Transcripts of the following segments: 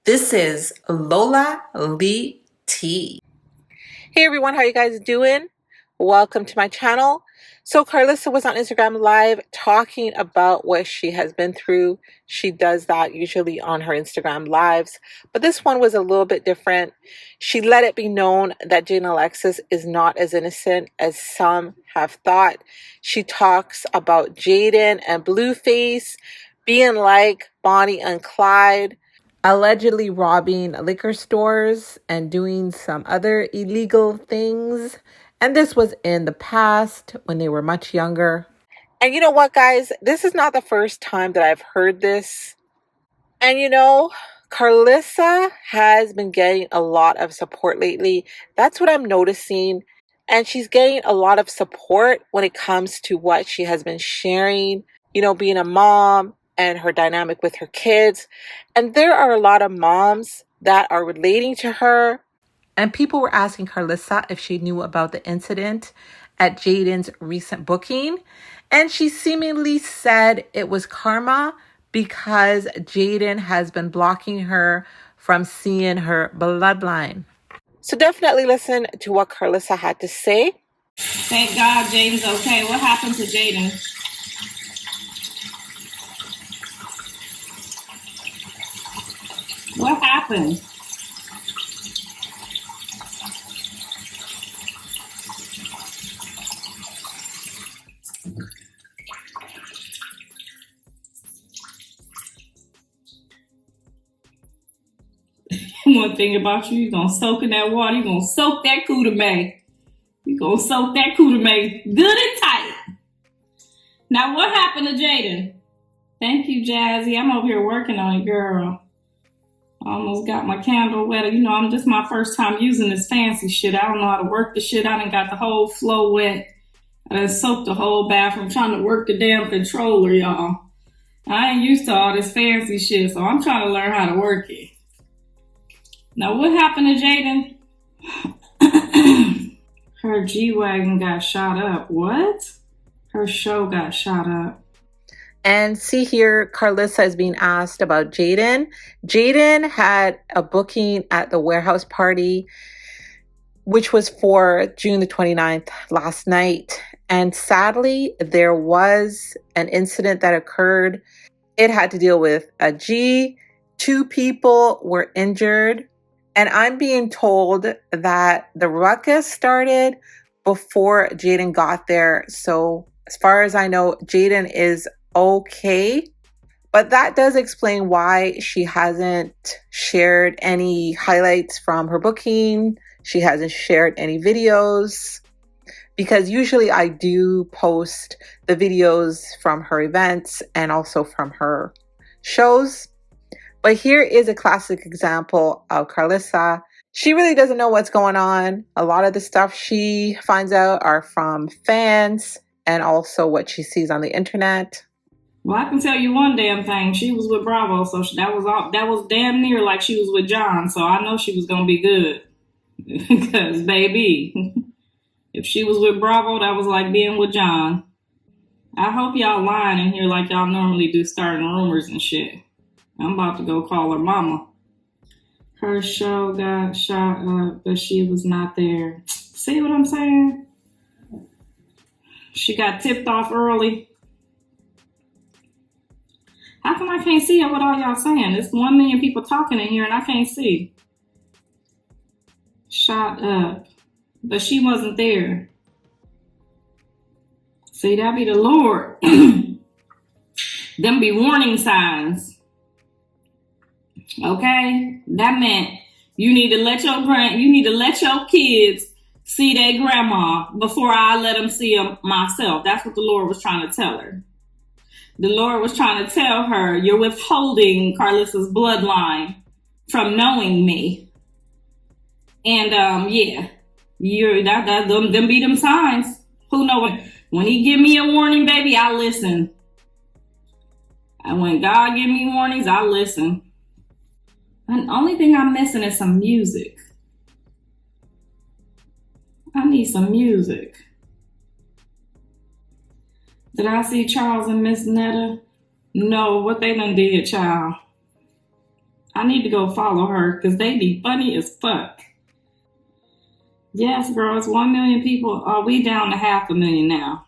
This is Lola Lee T. Hey everyone, how you guys doing? Welcome to my channel. So Karlissa was on Instagram Live talking about what she has been through. She does that usually on her Instagram Lives, but this one was a little bit different. She let it be known that JaidynAlexis is not as innocent as some have thought. She talks about Jaidyn and BlueFace being like Bonnie and Clyde, allegedly robbing liquor stores and doing some other illegal things. And this was in the past when they were much younger. And you know what, guys? This is not the first time that I've heard this. And Karlissa has been getting a lot of support lately. That's what I'm noticing. And she's getting a lot of support when it comes to what she has been sharing, being a mom and her dynamic with her kids. And there are a lot of moms that are relating to her. And people were asking Karlissa if she knew about the incident at Jaidyn's recent booking. And she seemingly said it was karma because Jaidyn has been blocking her from seeing her bloodline. So definitely listen to what Karlissa had to say. Thank God Jaidyn's okay. What happened to Jaidyn? What happened? One thing about you, you're going to soak in that water. You're going to soak that ksuave. You're going to soak that ksuave good and tight. Now, what happened to Jaidyn? Thank you, Jazzy. I'm over here working on it, girl. I almost got my candle wet. I'm just my first time using this fancy shit. I don't know how to work the shit. I done got the whole floor wet. I done soaked the whole bathroom trying to work the damn controller, y'all. I ain't used to all this fancy shit, so I'm trying to learn how to work it. Now, what happened to Jaidyn? Her G-Wagon got shot up. What? Her show got shot up. And see here, Karlissa is being asked about Jaidyn. Jaidyn had a booking at the warehouse party, which was for June the 29th, last night. And sadly, there was an incident that occurred. It had to deal with a G. 2 people were injured. And I'm being told that the ruckus started before Jaidyn got there. So as far as I know, Jaidyn is okay. But that does explain why she hasn't shared any highlights from her booking. She hasn't shared any videos. Because usually I do post the videos from her events and also from her shows. But here is a classic example of Karlissa. She really doesn't know what's going on. A lot of the stuff she finds out are from fans and also what she sees on the internet. Well, I can tell you one damn thing. She was with Bravo, so that was damn near like she was with John. So I know she was gonna be good. Because baby, if she was with Bravo, that was like being with John. I hope y'all lying in here like y'all normally do, starting rumors and shit. I'm about to go call her mama. Her show got shot up, but she was not there. See what I'm saying? She got tipped off early. How come I can't see what all y'all saying? There's 1 million people talking in here and I can't see. Shot up, but she wasn't there. See, that be the Lord. Them be warning signs. Okay, that meant you need to let your kids see their grandma before I let them see them myself. That's what the Lord was trying to tell her. The Lord was trying to tell her, you're withholding Karlissa's bloodline from knowing me. And yeah, them be them signs. Who know when he give me a warning, baby, I listen. And when God give me warnings, I listen. And the only thing I'm missing is some music. I need some music. Did I see Charles and Miss Netta? No, what they done did, child. I need to go follow her because they be funny as fuck. Yes, girls, 1 million people. We down to 500,000 now.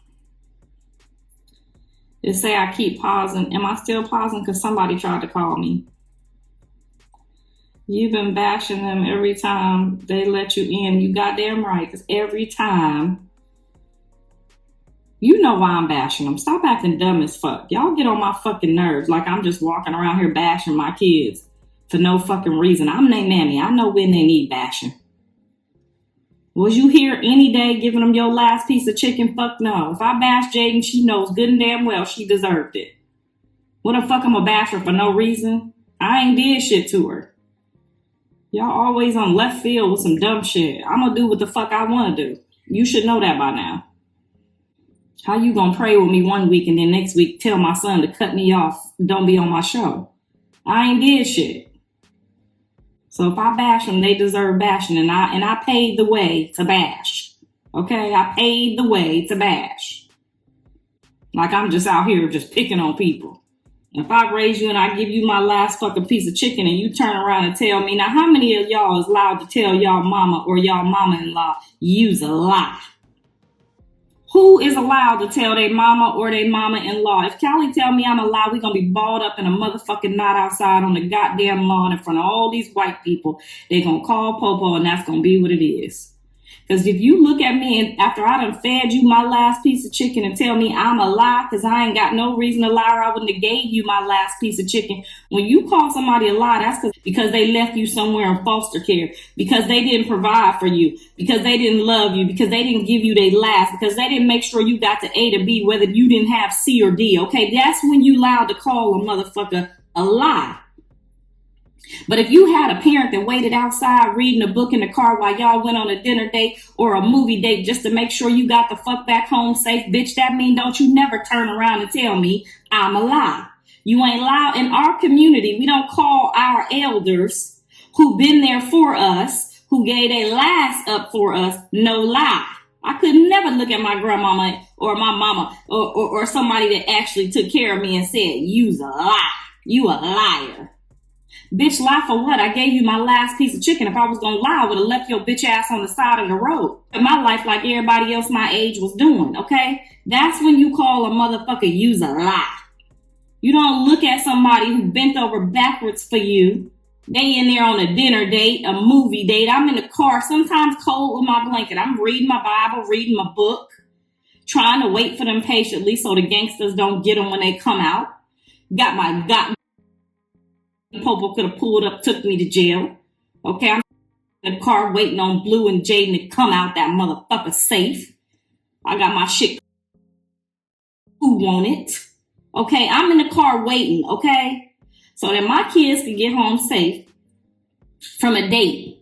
They say I keep pausing. Am I still pausing? Because somebody tried to call me. You've been bashing them every time they let you in. You goddamn right. Because every time, you know why I'm bashing them. Stop acting dumb as fuck. Y'all get on my fucking nerves like I'm just walking around here bashing my kids for no fucking reason. I'm their mammy. I know when they need bashing. Was you here any day giving them your last piece of chicken? Fuck no. If I bash Jaidyn, she knows good and damn well she deserved it. What the fuck I'm a bash her for no reason? I ain't did shit to her. Y'all always on left field with some dumb shit. I'm gonna do what the fuck I wanna do. You should know that by now. How you gonna pray with me one week and then next week tell my son to cut me off, don't be on my show? I ain't did shit. So if I bash them, they deserve bashing, and I paid the way to bash. Okay, I paid the way to bash. Like I'm just out here just picking on people. If I raise you and I give you my last fucking piece of chicken and you turn around and tell me, now how many of y'all is allowed to tell y'all mama or y'all mama-in-law you's a lie? Who is allowed to tell their mama or their mama-in-law? If Callie tell me I'm a lie, we gonna be balled up in a motherfucking knot outside on the goddamn lawn in front of all these white people. They gonna call Popo and that's gonna be what it is. Because if you look at me and after I done fed you my last piece of chicken and tell me I'm a lie because I ain't got no reason to lie or I wouldn't have gave you my last piece of chicken. When you call somebody a lie, that's because they left you somewhere in foster care, because they didn't provide for you, because they didn't love you, because they didn't give you their last, because they didn't make sure you got to A to B, whether you didn't have C or D. Okay, that's when you allowed to call a motherfucker a lie. But if you had a parent that waited outside reading a book in the car while y'all went on a dinner date or a movie date just to make sure you got the fuck back home safe, bitch, that mean don't you never turn around and tell me I'm a lie. You ain't allowed. In our community, we don't call our elders who been there for us, who gave their last up for us, no lie. I could never look at my grandmama or my mama or somebody that actually took care of me and said, you's a lie. You a liar. Bitch, lie for what? I gave you my last piece of chicken. If I was gonna lie, I would have left your bitch ass on the side of the road. And my life like everybody else my age was doing, okay? That's when you call a motherfucker you's a lie. You don't look at somebody who bent over backwards for you. They in there on a dinner date, a movie date. I'm in the car, sometimes cold with my blanket. I'm reading my Bible, reading my book, trying to wait for them patiently so the gangsters don't get them when they come out. Got Popo could have pulled up, took me to jail. Okay, I'm in the car waiting on Blue and Jaidyn to come out that motherfucker safe. I got my shit. Who want it? Okay, I'm in the car waiting, okay? So that my kids can get home safe from a date.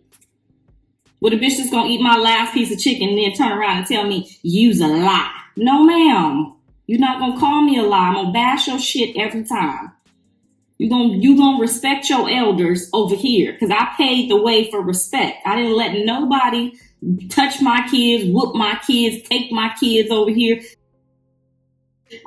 Well, the bitch just gonna eat my last piece of chicken and then turn around and tell me you's a lie. No, ma'am. You're not gonna call me a lie. I'm gonna bash your shit every time. You gonna respect your elders over here because I paid the way for respect. I didn't let nobody touch my kids, whoop my kids, take my kids over here.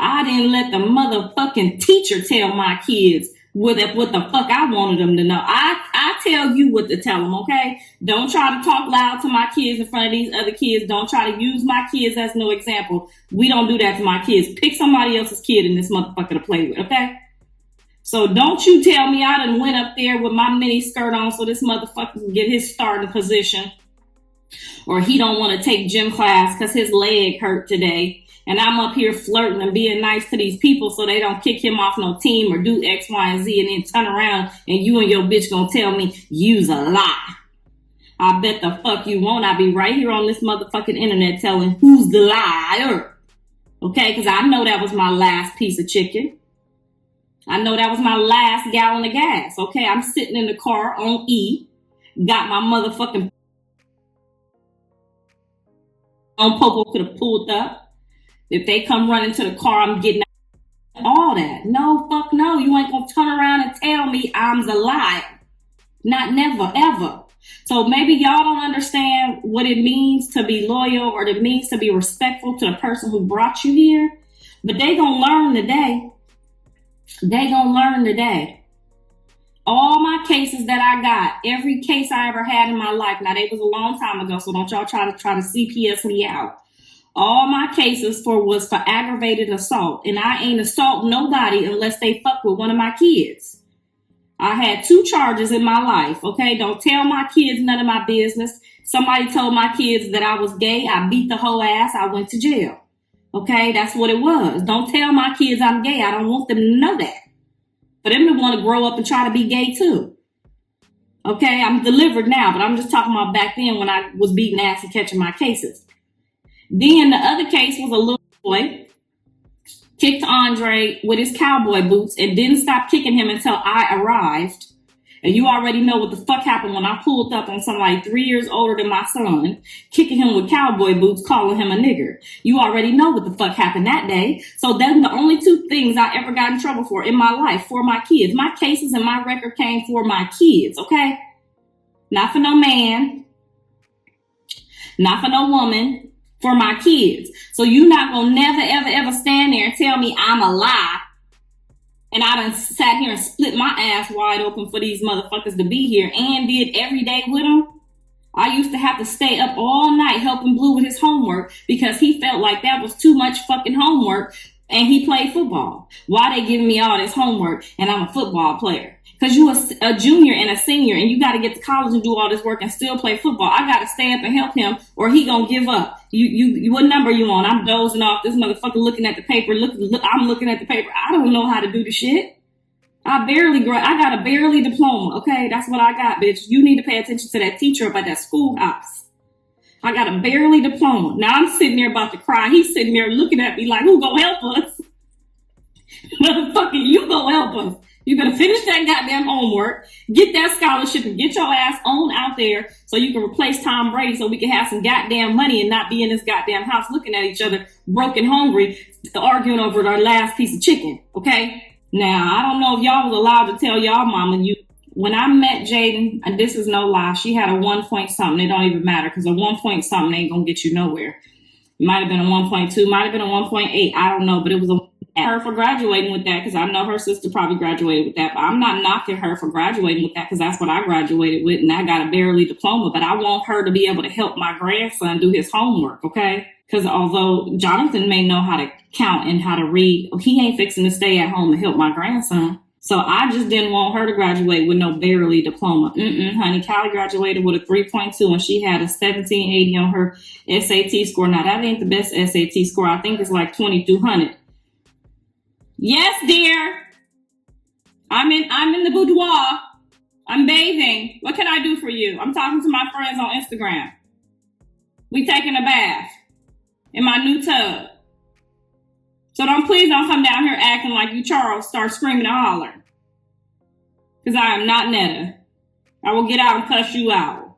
I didn't let the motherfucking teacher tell my kids what the fuck I wanted them to know. I tell you what to tell them, okay? Don't try to talk loud to my kids in front of these other kids. Don't try to use my kids as no example. We don't do that to my kids. Pick somebody else's kid in this motherfucker to play with, okay? So don't you tell me I done went up there with my mini skirt on so this motherfucker can get his starting position. Or he don't want to take gym class because his leg hurt today. And I'm up here flirting and being nice to these people so they don't kick him off no team or do X, Y, and Z and then turn around and you and your bitch gonna tell me you's a lie. I bet the fuck you won't. I'll be right here on this motherfucking internet telling who's the liar. Okay, because I know that was my last piece of chicken. I know that was my last gallon of gas. Okay, I'm sitting in the car on E. Got my motherfucking on Popo could have pulled up. If they come running to the car, I'm getting all that. No, fuck no. You ain't gonna turn around and tell me I'm the liar. Not never, ever. So maybe y'all don't understand what it means to be loyal or it means to be respectful to the person who brought you here. But they gonna learn today. They gonna learn today. All my cases that I got, every case I ever had in my life, now they was a long time ago, so don't y'all try to CPS me out. All my cases was for aggravated assault, and I ain't assault nobody unless they fuck with one of my kids. I had 2 charges in my life, okay? Don't tell my kids none of my business. Somebody told my kids that I was gay. I beat the whole ass. I went to jail. Okay, that's what it was. Don't tell my kids I'm gay. I don't want them to know that. For them to want to grow up and try to be gay too. Okay, I'm delivered now, but I'm just talking about back then when I was beating ass and catching my cases. Then the other case was a little boy kicked Andre with his cowboy boots and didn't stop kicking him until I arrived. And you already know what the fuck happened when I pulled up on somebody 3 years older than my son, kicking him with cowboy boots, calling him a nigger. You already know what the fuck happened that day. So that's the only 2 things I ever got in trouble for in my life, for my kids. My cases and my record came for my kids, okay? Not for no man, not for no woman, for my kids. So you not gonna never, ever, ever stand there and tell me I'm a lie. And I done sat here and split my ass wide open for these motherfuckers to be here and did every day with them. I used to have to stay up all night helping Blue with his homework because he felt like that was too much fucking homework and he played football. Why they giving me all this homework and I'm a football player? Because you a junior and a senior and you got to get to college and do all this work and still play football. I got to stay up and help him or he gonna give up. You what number you on? I'm dozing off. This motherfucker looking at the paper. Look, I'm looking at the paper. I don't know how to do the shit. I got a barely diploma. Okay, that's what I got, bitch. You need to pay attention to that teacher up at that schoolhouse. I got a barely diploma. Now I'm sitting there about to cry. He's sitting there looking at me like, who gonna help us? Motherfucker, you gonna help us. You better finish that goddamn homework, get that scholarship, and get your ass on out there so you can replace Tom Brady so we can have some goddamn money and not be in this goddamn house looking at each other, broke and hungry, arguing over our last piece of chicken, okay? Now, I don't know if y'all was allowed to tell y'all mama, when I met Jaidyn, and this is no lie, she had a 1 point something. It don't even matter because a 1 point something ain't gonna get you nowhere. It might have been a 1.2, might have been a 1.8, I don't know, but it was her for graduating with that because I know her sister probably graduated with that, but I'm not knocking her for graduating with that because that's what I graduated with and I got a barely diploma, but I want her to be able to help my grandson do his homework, okay? Because although Jonathan may know how to count and how to read, he ain't fixing to stay at home to help my grandson. So I just didn't want her to graduate with no barely diploma. Honey, Callie graduated with a 3.2 and she had a 1780 on her SAT score. Now that ain't the best SAT score. I think it's like 2200. Yes, dear. I'm in the boudoir. I'm bathing. What can I do for you? I'm talking to my friends on Instagram. We taking a bath in my new tub. So please don't come down here acting like you Charles, start screaming and hollering. Because I am not Netta. I will get out and cuss you out.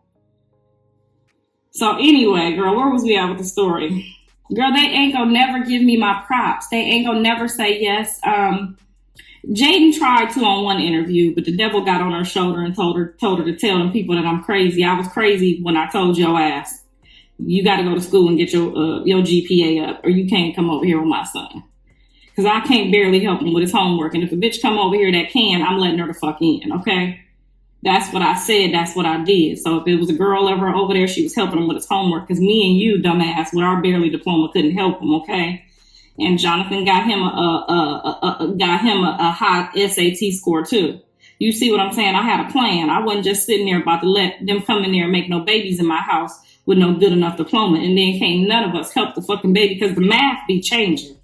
So anyway, girl, where was we at with the story? Girl, they ain't gonna never give me my props. They ain't gonna never say yes. Jaidyn tried to on one interview, but the devil got on her shoulder and told her to tell them people that I'm crazy. I was crazy when I told your ass, you got to go to school and get your GPA up, or you can't come over here with my son. Because I can't barely help him with his homework. And if a bitch come over here that can, I'm letting her the fuck in, okay? That's what I said. That's what I did. So if it was a girl ever over there, she was helping him with his homework. Because me and you, dumbass, with our barely diploma, couldn't help him, okay? And Jonathan got him a high SAT score too. You see what I'm saying? I had a plan. I wasn't just sitting there about to let them come in there and make no babies in my house with no good enough diploma. And then can't none of us help the fucking baby because the math be changing.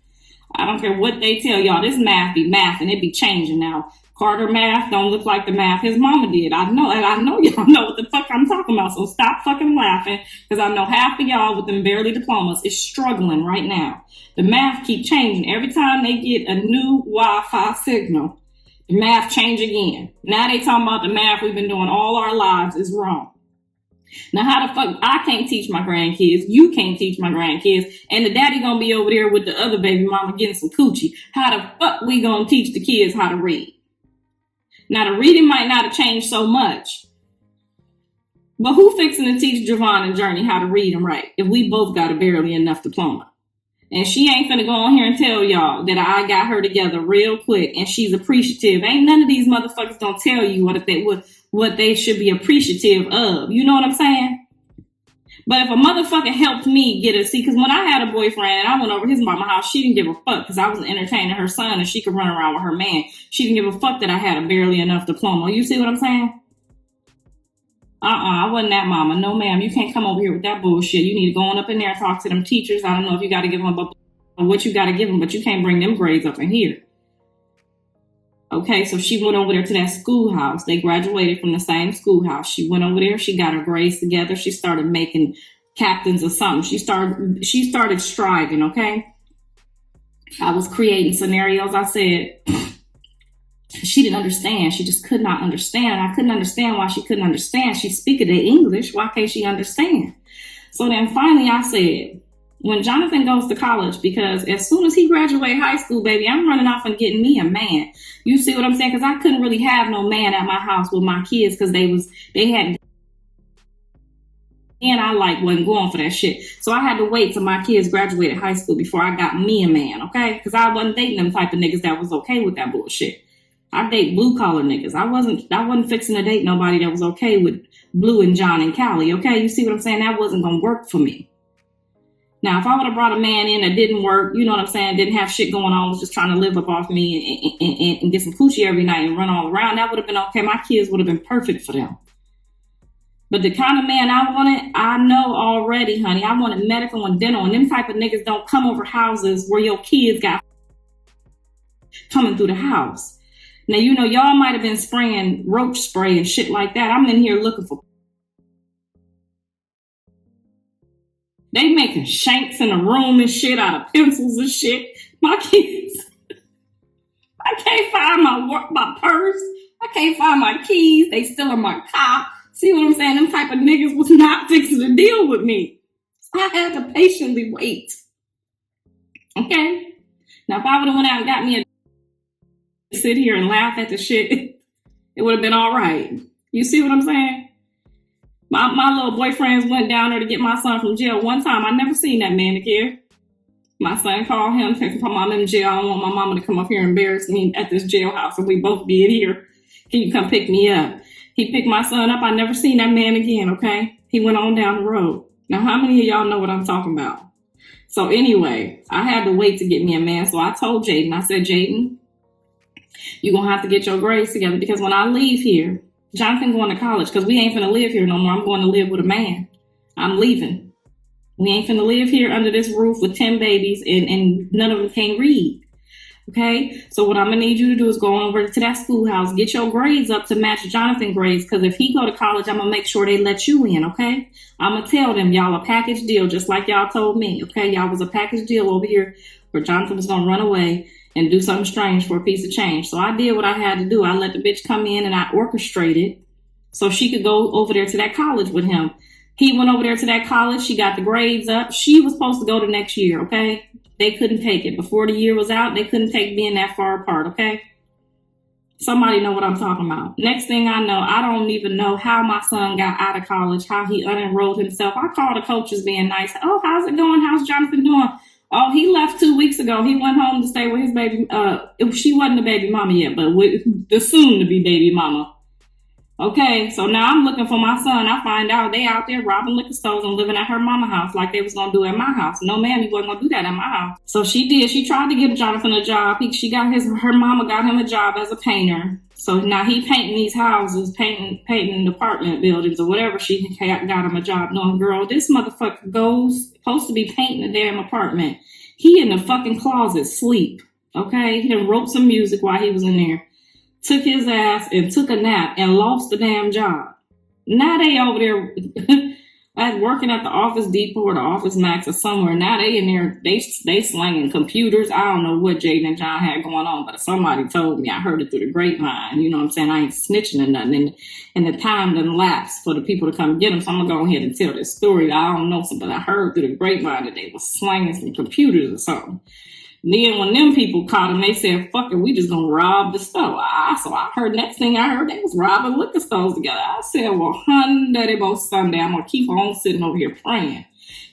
I don't care what they tell y'all. This math be math and it be changing now. Carter math don't look like the math his mama did. I know y'all know what the fuck I'm talking about. So stop fucking laughing because I know half of y'all with them barely diplomas is struggling right now. The math keep changing. Every time they get a new Wi-Fi signal, the math change again. Now they talking about the math we've been doing all our lives is wrong. Now how the fuck, I can't teach my grandkids, you can't teach my grandkids, and the daddy gonna be over there with the other baby mama getting some coochie. How the fuck we gonna teach the kids how to read? Now the reading might not have changed so much, but who fixing to teach Javon and Journey how to read and write if we both got a barely enough diploma? And she ain't finna go on here and tell y'all that I got her together real quick and she's appreciative. Ain't none of these motherfuckers gonna tell you what they should be appreciative of. You know what I'm saying? But if a motherfucker helped me get because when I had a boyfriend and I went over his mama house, she didn't give a fuck because I was entertaining her son and she could run around with her man. She didn't give a fuck that I had a barely enough diploma. You see what I'm saying? I wasn't that mama. No, ma'am. You can't come over here with that bullshit. You need to go on up in there and talk to them teachers. I don't know if you got to give them what you got to give them, but you can't bring them grades up in here. Okay, so she went over there to that schoolhouse. They graduated from the same schoolhouse. She went over there. She got her grades together. She started making captains or something. She started striving, okay? I was creating scenarios. I said, she didn't understand. She just could not understand. I couldn't understand why she couldn't understand. She's speaking the English. Why can't she understand? So then finally I said, when Jonathan goes to college, because as soon as he graduates high school, baby, I'm running off and getting me a man. You see what I'm saying? Because I couldn't really have no man at my house with my kids because they had, and I wasn't going for that shit. So I had to wait till my kids graduated high school before I got me a man, okay? Because I wasn't dating them type of niggas that was okay with that bullshit. I date blue collar niggas. I wasn't fixing to date nobody that was okay with Blue and John and Callie, okay? You see what I'm saying? That wasn't gonna work for me. Now, if I would have brought a man in that didn't work, you know what I'm saying, didn't have shit going on, was just trying to live up off me and get some coochie every night and run all around, that would have been okay. My kids would have been perfect for them. But the kind of man I wanted, I know already, honey. I wanted medical and dental, and them type of niggas don't come over houses where your kids got coming through the house. Now, you know, y'all might have been spraying roach spray and shit like that. I'm in here looking for. They making shanks in the room and shit out of pencils and shit. My kids, I can't find my purse. I can't find my keys. They still in my car. See what I'm saying? Them type of niggas was not fixing to deal with me. So I had to patiently wait. Okay? Now, if I would have went out and got me a sit here and laugh at the shit, it would have been all right. You see what I'm saying? My little boyfriends went down there to get my son from jail one time. I never seen that man again. My son called him, said, "Mom, I'm in jail. I don't want my mama to come up here and embarrass me at this jailhouse, and we both be in here. Can you come pick me up?" He picked my son up. I never seen that man again, okay? He went on down the road. Now, how many of y'all know what I'm talking about? So anyway, I had to wait to get me a man. So I told Jaiden, I said, "Jaiden, you're going to have to get your grades together because when I leave here, Jonathan going to college because we ain't finna live here no more. I'm going to live with a man. I'm leaving. We ain't finna live here under this roof with 10 babies and none of them can read. Okay? So what I'm going to need you to do is go over to that schoolhouse, get your grades up to match Jonathan's grades because if he go to college, I'm going to make sure they let you in, okay? I'm going to tell them y'all a package deal just like y'all told me, okay? Y'all was a package deal over here where Jonathan was going to run away and do something strange for a piece of change. So I did what I had to do. I let the bitch come in and I orchestrated so she could go over there to that college with him. He went over there to that college. She got the grades up. She was supposed to go the next year, okay? They couldn't take it. Before the year was out, they couldn't take being that far apart, okay? Somebody know what I'm talking about. Next thing I know, I don't even know how my son got out of college, how he unenrolled himself. I called the coaches being nice. "Oh, how's it going? How's Jonathan doing?" "Oh, he left 2 weeks ago. He went home to stay with his baby." She wasn't a baby mama yet, but with the soon-to-be baby mama. Okay, so now I'm looking for my son. I find out they out there robbing liquor stores and living at her mama house like they was going to do at my house. No, ma'am, you wasn't going to do that at my house. So she did. She tried to give Jonathan a job. Her mama got him a job as a painter. So now he painting these houses, painting apartment buildings or whatever. She got him a job. No, girl, this motherfucker supposed to be painting the damn apartment. He in the fucking closet, sleep. Okay? He done wrote some music while he was in there. Took his ass and took a nap and lost the damn job. Now they over there working at the Office Depot or the Office Max or somewhere. Now they in there, they slanging computers. I don't know what Jaiden and John had going on, but somebody told me. I heard it through the grapevine. You know what I'm saying? I ain't snitching or nothing. And the time done lapsed for the people to come get them. So I'm going to go ahead and tell this story. I don't know, but I heard through the grapevine that they was slanging some computers or something. Then when them people caught him, they said, "Fuck it, we just gonna rob the store." So I heard, next thing I heard, they was robbing liquor stores together. I said, "Well, honey, they both Sunday. I'm gonna keep on sitting over here praying.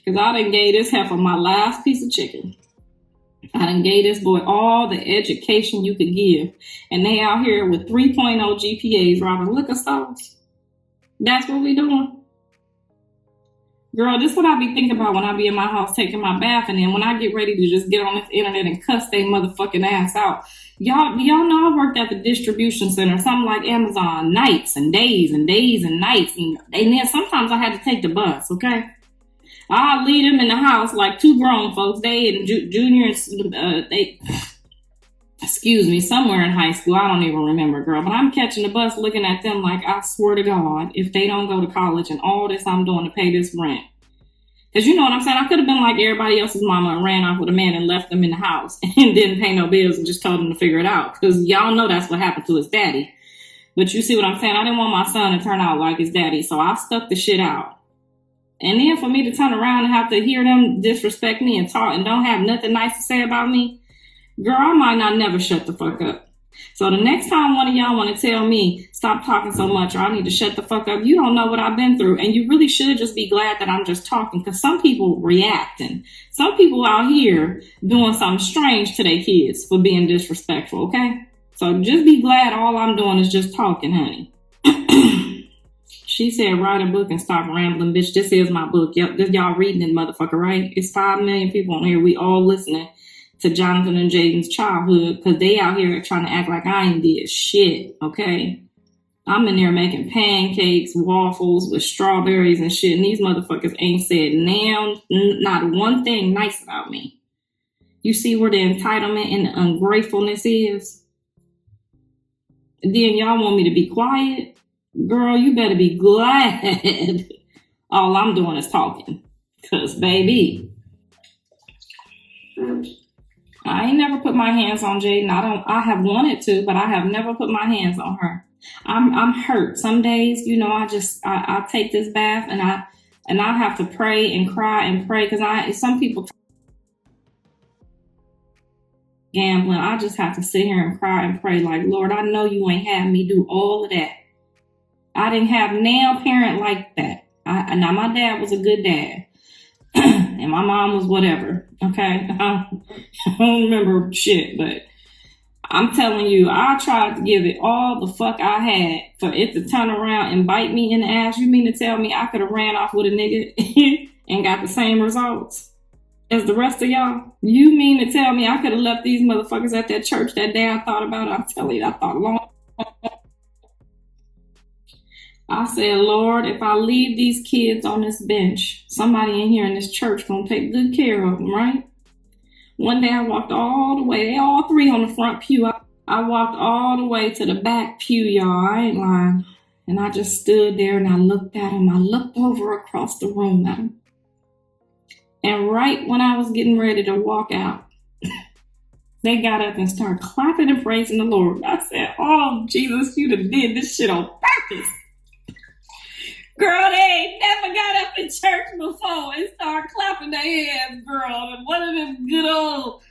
Because I done gave this heifer my last piece of chicken." I done gave this boy all the education you could give. And they out here with 3.0 GPAs robbing liquor stores. That's what we doing. Girl, this is what I be thinking about when I be in my house taking my bath. And then when I get ready to just get on this internet and cuss they motherfucking ass out. Y'all know I worked at the distribution center, something like Amazon, nights and days and days and nights. And then sometimes I had to take the bus, okay? I'll leave them in the house like two grown folks. They and juniors, somewhere in high school. I don't even remember, girl. But I'm catching the bus looking at them like, I swear to God, if they don't go to college and all this I'm doing to pay this rent. Because you know what I'm saying? I could have been like everybody else's mama and ran off with a man and left them in the house and didn't pay no bills and just told them to figure it out. Because y'all know that's what happened to his daddy. But you see what I'm saying? I didn't want my son to turn out like his daddy, so I stuck the shit out. And then for me to turn around and have to hear them disrespect me and talk and don't have nothing nice to say about me, girl, I might not never shut the fuck up. So the next time one of y'all want to tell me, stop talking so much or I need to shut the fuck up, you don't know what I've been through. And you really should just be glad that I'm just talking, because some people reacting. Some people out here doing something strange to their kids for being disrespectful, okay? So just be glad all I'm doing is just talking, honey. She said, write a book and stop rambling, bitch. This is my book. Yep, this y'all reading it, motherfucker, right? It's 5 million people on here. We all listening to Jonathan and Jaiden's childhood, because they out here trying to act like I ain't did shit, okay? I'm in there making pancakes, waffles with strawberries and shit, and these motherfuckers ain't said not one thing nice about me. You see where the entitlement and the ungratefulness is? Then y'all want me to be quiet? Girl, you better be glad all I'm doing is talking. Because, baby, I ain't never put my hands on Jaiden. I have wanted to, but I have never put my hands on her. I'm hurt. Some days, you know, I take this bath and I have to pray and cry and pray, because some people gambling. I just have to sit here and cry and pray like, Lord, I know you ain't had me do all of that. I didn't have no parent like that. Now my dad was a good dad. And my mom was whatever, okay? I don't remember shit, but I'm telling you, I tried to give it all the fuck I had for it to turn around and bite me in the ass. You mean to tell me I could have ran off with a nigga and got the same results as the rest of y'all? You mean to tell me I could have left these motherfuckers at that church that day I thought about it? I'm telling you, I thought long. I said, Lord, if I leave these kids on this bench, somebody in here in this church gonna take good care of them, right? One day I walked all the way, they all three on the front pew. I walked all the way to the back pew, y'all. I ain't lying. And I just stood there and I looked at them. I looked over across the room at them. And right when I was getting ready to walk out, they got up and started clapping and praising the Lord. I said, oh, Jesus, you done did this shit on purpose. Girl, they ain't never got up in church before and started clapping their hands, girl. And one of them good old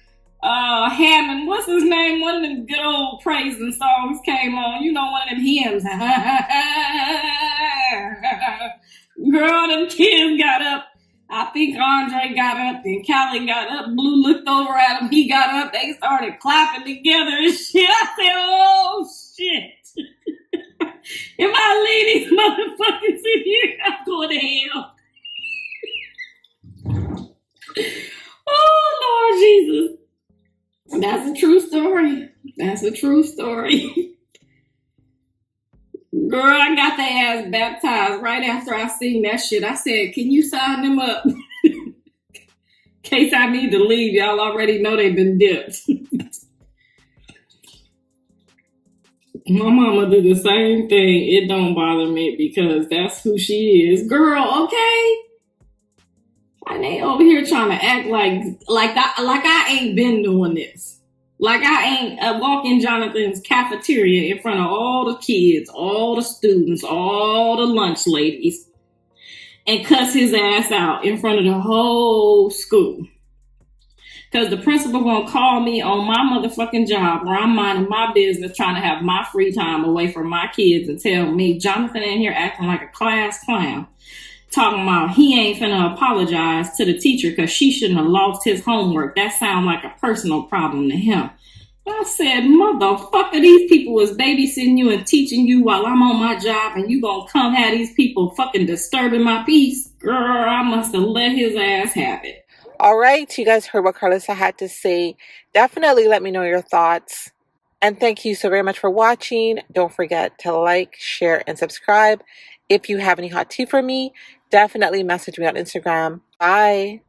Hammond, what's his name? One of them good old praising songs came on. You know, one of them hymns. Girl, them kids got up. I think Andre got up, then Callie got up. Blue looked over at him. He got up. They started clapping together and shit. I said, oh, shit. If I leave these motherfuckers in here, I'm going to hell. Oh, Lord Jesus. That's a true story. That's a true story. Girl, I got their ass baptized right after I seen that shit. I said, can you sign them up? In case I need to leave, y'all already know they've been dipped. My mama do the same thing. It don't bother me because that's who she is. Girl, okay? And they over here trying to act like I ain't been doing this. Like I ain't walk in Jonathan's cafeteria in front of all the kids, all the students, all the lunch ladies, and cuss his ass out in front of the whole school. Because the principal gonna call me on my motherfucking job where I'm minding my business, trying to have my free time away from my kids, and tell me Jonathan in here acting like a class clown, talking about he ain't finna apologize to the teacher because she shouldn't have lost his homework. That sounds like a personal problem to him. I said, motherfucker, these people was babysitting you and teaching you while I'm on my job, and you gonna come have these people fucking disturbing my peace? Girl, I must have let his ass have it. All right, you guys heard what Karlissa had to say. Definitely let me know your thoughts. And thank you so very much for watching. Don't forget to like, share, and subscribe. If you have any hot tea for me, definitely message me on Instagram. Bye.